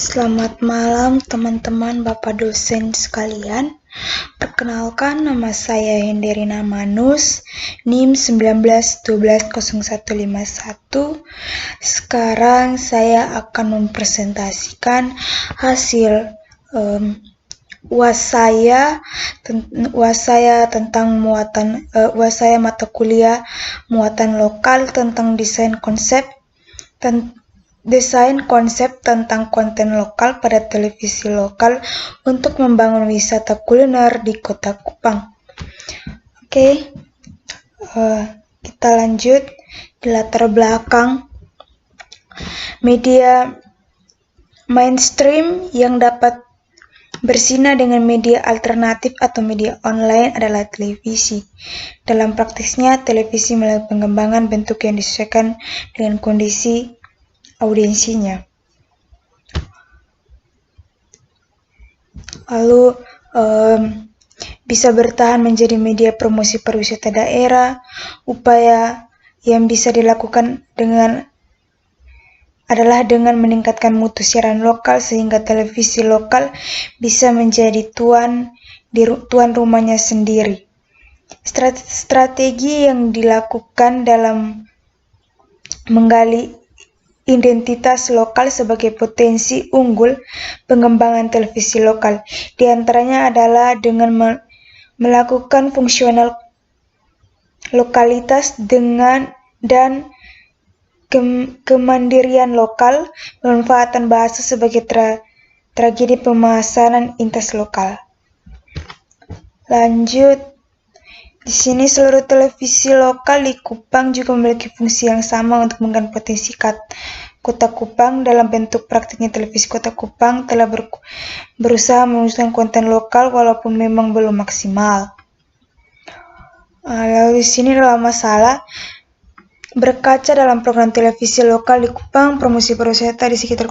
Selamat malam teman-teman Bapak dosen sekalian. Perkenalkan, nama saya Henderina Manus, NIM 19120151. Sekarang saya akan mempresentasikan hasil UAS saya tentang UAS saya mata kuliah muatan lokal tentang desain konsep tentang konten lokal pada televisi lokal untuk membangun wisata kuliner di Kota Kupang. Oke, kita lanjut di latar belakang. Media mainstream yang dapat bersinar dengan media alternatif atau media online adalah televisi. Dalam praktisnya, televisi melalui pengembangan bentuk yang disesuaikan dengan kondisi audiensinya. Lalu bisa bertahan menjadi media promosi pariwisata daerah. Upaya yang bisa dilakukan adalah dengan meningkatkan mutu siaran lokal sehingga televisi lokal bisa menjadi tuan rumahnya sendiri. Strategi yang dilakukan dalam menggali identitas lokal sebagai potensi unggul pengembangan televisi lokal. Di antaranya adalah dengan melakukan fungsional lokalitas dan kemandirian lokal, pemanfaatan bahasa sebagai tragedi pemasaran intas lokal. Lanjut, di sini seluruh televisi lokal di Kupang juga memiliki fungsi yang sama untuk menggali potensi Kota Kupang. Dalam bentuk praktiknya, televisi Kota Kupang telah berusaha mewujudkan konten lokal walaupun memang belum maksimal. Lalu di sini adalah masalah. Berkaca dalam program televisi lokal di Kupang, promosi pariwisata di sekitar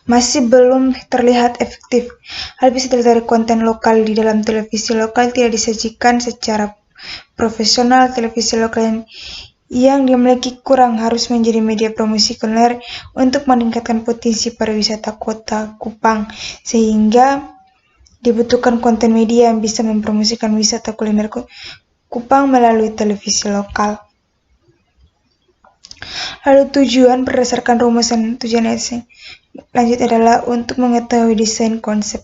masih belum terlihat efektif. Hal bisa dilihat dari konten lokal di dalam televisi lokal tidak disajikan secara profesional. Televisi lokal yang dimiliki kurang harus menjadi media promosi kuliner untuk meningkatkan potensi pariwisata Kota Kupang, sehingga dibutuhkan konten media yang bisa mempromosikan wisata kuliner Kupang melalui televisi lokal. Lalu tujuan berdasarkan rumusan tujuan lanjut adalah untuk mengetahui desain konsep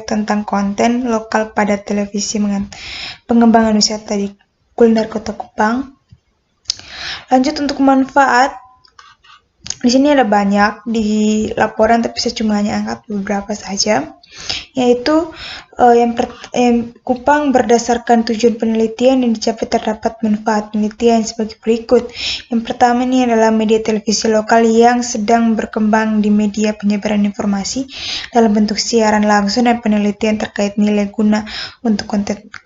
tentang konten lokal pada televisi pengembangan wisata di kuliner Kota Kupang. Lanjut untuk manfaat. Di sini ada banyak di laporan, tapi saya cuma hanya angkat beberapa saja, yaitu Kupang berdasarkan tujuan penelitian yang dicapai terdapat manfaat penelitian sebagai berikut. Yang pertama ini adalah media televisi lokal yang sedang berkembang di media penyebaran informasi dalam bentuk siaran langsung dan penelitian terkait nilai guna untuk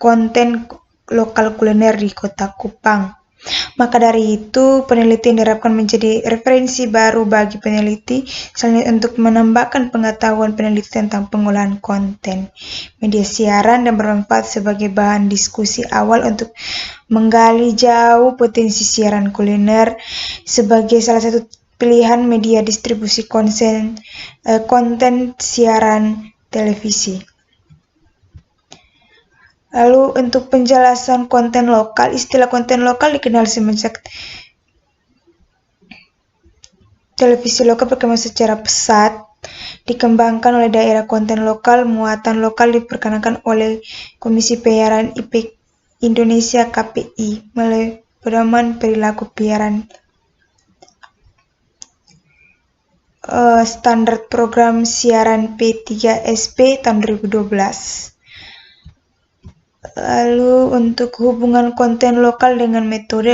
konten lokal kuliner di Kota Kupang. Maka dari itu, penelitian diharapkan menjadi referensi baru bagi peneliti selanjutnya untuk menambahkan pengetahuan peneliti tentang pengolahan konten media siaran dan bermanfaat sebagai bahan diskusi awal untuk menggali jauh potensi siaran kuliner sebagai salah satu pilihan media distribusi konten siaran televisi. Lalu untuk penjelasan konten lokal, istilah konten lokal dikenal semenjak televisi lokal berkembang secara pesat, dikembangkan oleh daerah. Konten lokal, muatan lokal diperkenalkan oleh Komisi Penyiaran Indonesia KPI melalui Pedoman Perilaku Penyiaran Standar Program Siaran P3SP tahun 2012. Lalu untuk hubungan konten lokal dengan metode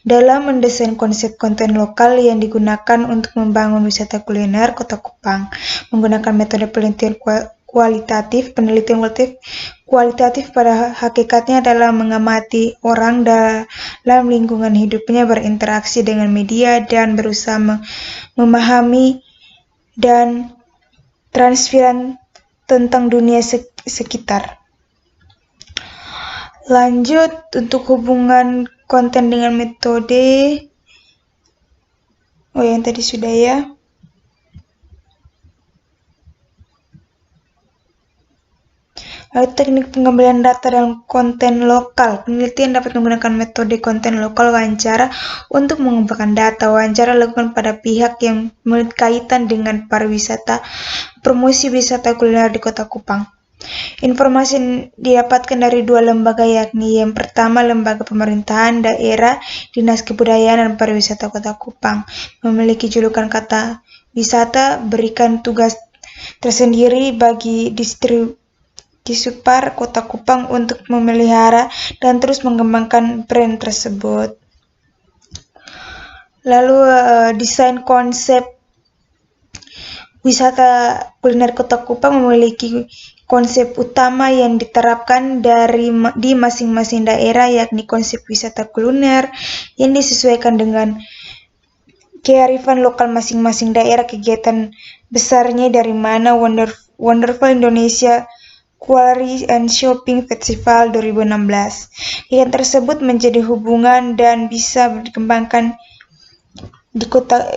dalam mendesain konsep konten lokal yang digunakan untuk membangun wisata kuliner Kota Kupang, menggunakan metode penelitian kualitatif. Penelitian kualitatif pada hakikatnya adalah mengamati orang dalam lingkungan hidupnya, berinteraksi dengan media, dan berusaha memahami dan transferan tentang dunia sekitar. Lanjut untuk hubungan konten dengan metode. Oh, yang tadi sudah ya. Lalu teknik pengembalian data dan konten lokal. Penelitian dapat menggunakan metode konten lokal wawancara untuk mengembangkan data. Wawancara dilakukan pada pihak yang memiliki kaitan dengan pariwisata, promosi wisata kuliner di Kota Kupang. Informasi didapatkan dari dua lembaga, yakni yang pertama Lembaga Pemerintahan Daerah Dinas Kebudayaan dan Pariwisata Kota Kupang, memiliki julukan kata wisata, berikan tugas tersendiri bagi Disupar Kota Kupang untuk memelihara dan terus mengembangkan brand tersebut. Lalu desain konsep wisata kuliner Kota Kupang memiliki konsep utama yang diterapkan di masing-masing daerah, yakni konsep wisata kuliner yang disesuaikan dengan kearifan lokal masing-masing daerah. Kegiatan besarnya dari mana Wonderful Indonesia Quarry and Shopping Festival 2016. Kegiatan tersebut menjadi hubungan dan bisa dikembangkan di kota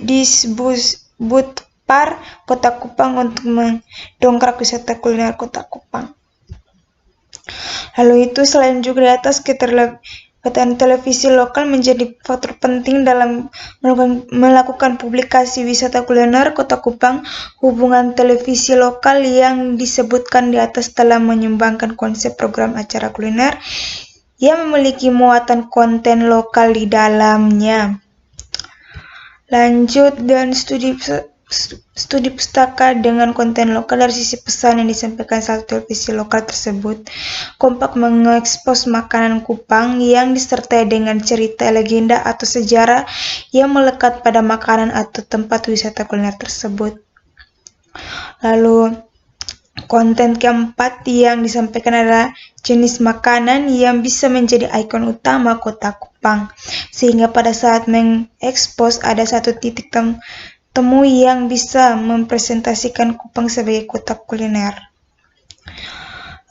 Disbudpar Kota Kupang untuk mendongkrak wisata kuliner Kota Kupang. Lalu itu selain juga di atas, keterlibatan televisi lokal menjadi faktor penting dalam melakukan publikasi wisata kuliner Kota Kupang. Hubungan televisi lokal yang disebutkan di atas telah menyumbangkan konsep program acara kuliner yang memiliki muatan konten lokal di dalamnya. Lanjut, dan studi pustaka dengan konten lokal. Dari sisi pesan yang disampaikan satu televisi lokal tersebut kompak mengekspos makanan Kupang yang disertai dengan cerita, legenda, atau sejarah yang melekat pada makanan atau tempat wisata kuliner tersebut. Lalu konten keempat yang disampaikan adalah jenis makanan yang bisa menjadi ikon utama Kota Kupang, sehingga pada saat mengekspos ada satu titik temu yang bisa mempresentasikan Kupang sebagai kota kuliner.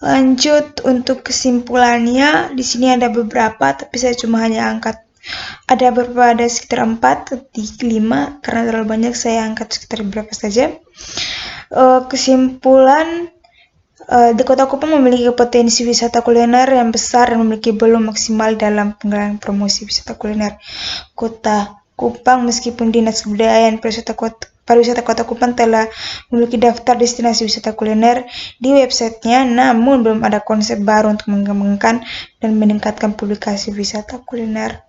Lanjut, untuk kesimpulannya, di sini ada beberapa, tapi saya cuma hanya angkat. Ada sekitar 4 atau 5, karena terlalu banyak saya angkat sekitar beberapa saja. Kesimpulan, di Kota Kupang memiliki potensi wisata kuliner yang besar dan memiliki belum maksimal dalam penggelaran promosi wisata kuliner Kota Kupang. Meskipun Dinas Kebudayaan Pariwisata Kota Kupang telah memiliki daftar destinasi wisata kuliner di websitenya, namun belum ada konsep baru untuk mengembangkan dan meningkatkan publikasi wisata kuliner.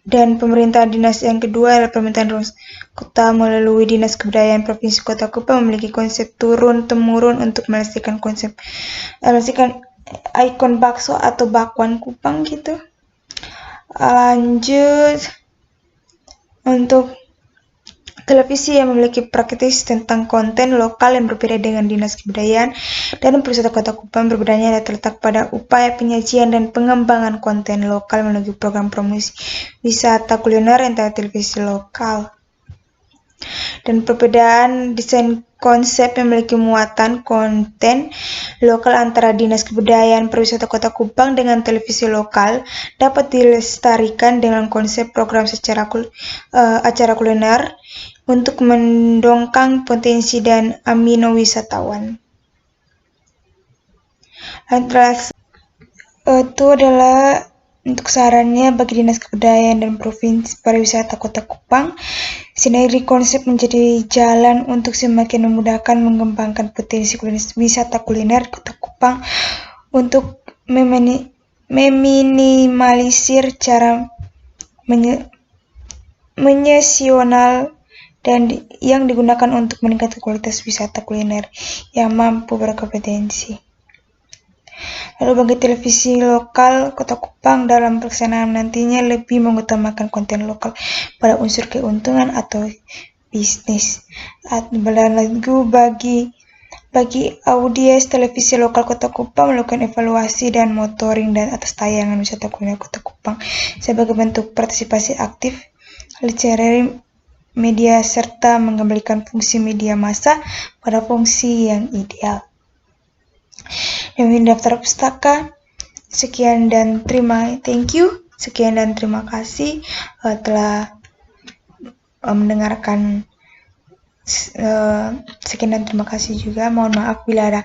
Dan pemerintahan dinas yang kedua adalah pemerintahan kota melalui Dinas Kebudayaan Provinsi Kota Kupang memiliki konsep turun-temurun untuk melestarikan ikon bakso atau bakwan Kupang gitu. Lanjut, untuk televisi yang memiliki praktis tentang konten lokal yang berbeda dengan Dinas Kebudayaan dan Pariwisata Kota Kupang. Perbedaannya terletak pada upaya penyajian dan pengembangan konten lokal melalui program promosi wisata kuliner yang televisi lokal. Dan perbedaan desain konsep yang memiliki muatan konten lokal antara Dinas Kebudayaan Pariwisata Kota Kupang dengan televisi lokal dapat dilestarikan dengan konsep program acara kuliner untuk mendongkrak potensi dan amino wisatawan. Itu adalah untuk sarannya bagi Dinas Kebudayaan dan Provinsi Pariwisata Kota Kupang. Sinergi konsep menjadi jalan untuk semakin memudahkan mengembangkan potensi wisata kuliner Kota Kupang untuk meminimalisir cara menyesional dan yang digunakan untuk meningkatkan kualitas wisata kuliner yang mampu berkompetensi. Lalu bagi televisi lokal Kota Kupang dalam pelaksanaan nantinya lebih mengutamakan konten lokal pada unsur keuntungan atau bisnis. Bagi audiens televisi lokal Kota Kupang melakukan evaluasi dan monitoring dan atas tayangan wisata kuliner Kota Kupang sebagai bentuk partisipasi aktif literary media serta mengembalikan fungsi media massa pada fungsi yang ideal. Demi daftar pustaka, Sekian dan thank you. Sekian dan terima kasih telah mendengarkan. Sekian dan terima kasih juga. Mohon maaf bila ada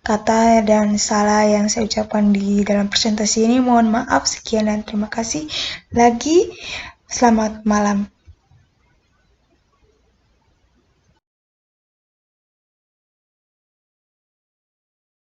kata dan salah yang saya ucapkan di dalam presentasi ini. Mohon maaf. Sekian dan terima kasih lagi. Selamat malam.